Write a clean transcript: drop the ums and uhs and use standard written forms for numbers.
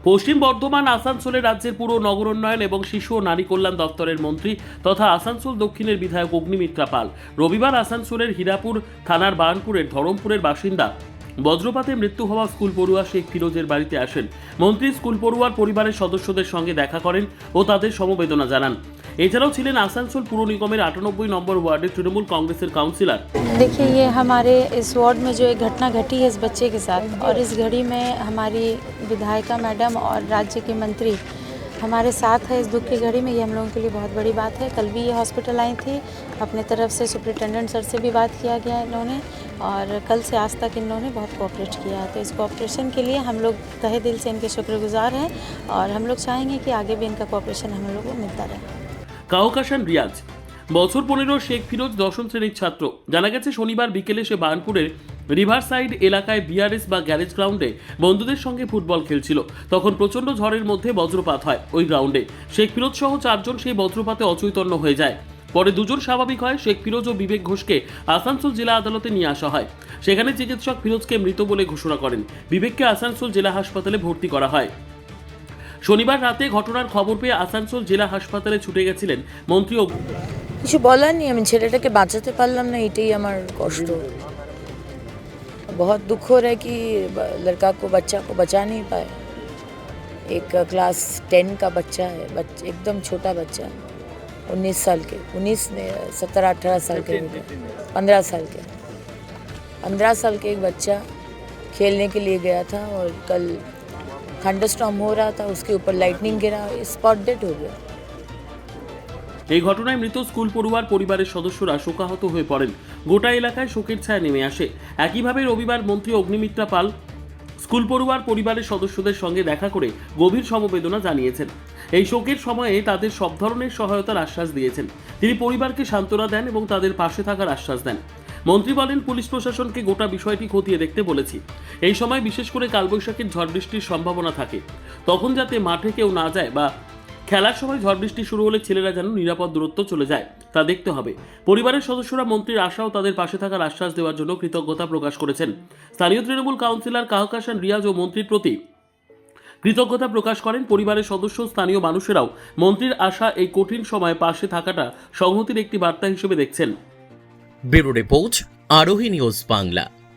পশ্চিম বর্ধমান আসানসোলে রাজ্যের পুর নগরোন্নয়ন এবং শিশু ও নারী কল্যাণ দপ্তরের মন্ত্রী তথা আসানসোল দক্ষিণের বিধায়ক অগ্নিমিত্রা পাল রবিবার আসানসোলের হীরাপুর থানার বার্নপুরের ধরমপুরের বাসিন্দা বজ্রপাতে মৃত্যু হওয়া স্কুল পড়ুয়া শেখ ফিরোজের বাড়িতে আসেন। মন্ত্রী স্কুল পড়ুয়ার পরিবারের সদস্যদের সঙ্গে দেখা করেন ও তাদের সমবেদনা জানান। এছাড়াও ছিলেন আসানসোল পুর নিগমের 98 নম্বর ওয়ার্ডের তৃণমূল কংগ্রেসের কাউন্সিলর। देखिए, ये हमारे इस वार्ड में जो एक घटना घटी है इस बच्चे के साथ, और इस घड़ी में हमारी विधायिका मैडम और राज्य के मंत्री हमारे साथ है। इस दुख की घड़ी में ये हम लोगों के लिए बहुत बड़ी बात है। कल भी ये हॉस्पिटल आई थी, अपने तरफ से सुपरिटेंडेंट सर से भी बात किया गया इन्होंने, और कल से आज तक इन्होंने बहुत कोऑपरेट किया है। तो इस कोऑपरेशन के लिए हम लोग तहे दिल से इनके शुक्रगुजार हैं, और हम लोग चाहेंगे कि आगे भी इनका कोऑपरेशन हम लोगों को मिलता रहे। কাউকাশান রিয়াজ বছর 15 শেখ ফিরোজ 10ম শ্রেণীর ছাত্র। জানা গেছে শনিবার বিকেলে সে বার্নপুরের রিভার সাইড এলাকায় বিআরএস বা গ্যারেজ গ্রাউন্ডে বন্ধুদের সঙ্গে ফুটবল খেলছিল। তখন প্রচণ্ড ঝড়ের মধ্যে বজ্রপাত হয় ওই গ্রাউন্ডে। শেখ ফিরোজ সহ 4 জন সেই বজ্রপাতে অচৈতন্য হয়ে যায়। পরে দুজন স্বাভাবিক হয়। শেখ ফিরোজ ও বিবেক ঘোষকে আসানসোল জেলা আদালতে নিয়ে আসা হয়। সেখানে চিকিৎসক ফিরোজকে মৃত বলে ঘোষণা করেন। বিবেককে আসানসোল জেলা হাসপাতালে ভর্তি করা হয়। শনিবার রাতে ঘটনার খবর পেয়ে আসানসোল জেলা হাসপাতালে ছুটে গেছিলেন মন্ত্রী। কিছু বলার নেই, আমি ছেলেটাকে বাঁচাতে পারলাম না, এটাই আমার কষ্ট। बहुत दुख हो रहा है कि लड़का को बच्चा को बचा नहीं पाए। एक क्लास 10 का बच्चा है, एकदम छोटा बच्चा, 19 साल के, 17-18 साल के, 15 साल के, 15 साल के एक बच्चा खेलने के लिए गया था, और कल थंडरस्टॉर्म हो रहा था, उसके ऊपर लाइटनिंग गिरा, स्पॉट डेड हो गया। এই ঘটনায় মৃত স্কুল পড়ুয়ার পরিবারের সদস্যরা শোকাহত হয়ে পড়েন। গোটা এলাকায় শোকের ছায়া নেমে আসে। একইভাবে রবিবার মন্ত্রী অগ্নিমিত্রা পাল স্কুল পড়ুয়ার পরিবারের সদস্যদের সঙ্গে দেখা করে গভীর সমবেদনা জানিয়েছেন। এই শোকের সময়ে তাদের সব ধরনের সহায়তার আশ্বাস দিয়েছেন। তিনি পরিবারকে সান্ত্বনা দেন এবং তাদের পাশে থাকার আশ্বাস দেন। মন্ত্রী বলেন, পুলিশ প্রশাসনকে গোটা বিষয়টি খতিয়ে দেখতে বলেছি। এই সময় বিশেষ করে কালবৈশাখীর ঝড় বৃষ্টির সম্ভাবনা থাকে, তখন যাতে মাঠে কেউ না যায় বা খেলার সময় ঝড় বৃষ্টি শুরু হলে ছেলেরা যেন নিরাপদ দূরত্ব চলে যায় তা দেখতে হবে। পরিবারের সদস্যরা মন্ত্রীর আশা ও তাদের পাশে থাকার আশ্বাস দেওয়ার জন্য কৃতজ্ঞতা প্রকাশ করেছেন। স্থানীয় তৃণমূল কাউন্সিলর কাহকাশান রিয়াজ ও মন্ত্রীর প্রতি কৃতজ্ঞতা প্রকাশ করেন। পরিবারের সদস্য স্থানীয় মানুষেরাও মন্ত্রীর আশা এই কঠিন সময়ে পাশে থাকাটা সংহতির একটি বার্তা হিসেবে দেখছেন। ব্যুরো রিপোর্ট, আরোহী নিউজ বাংলা।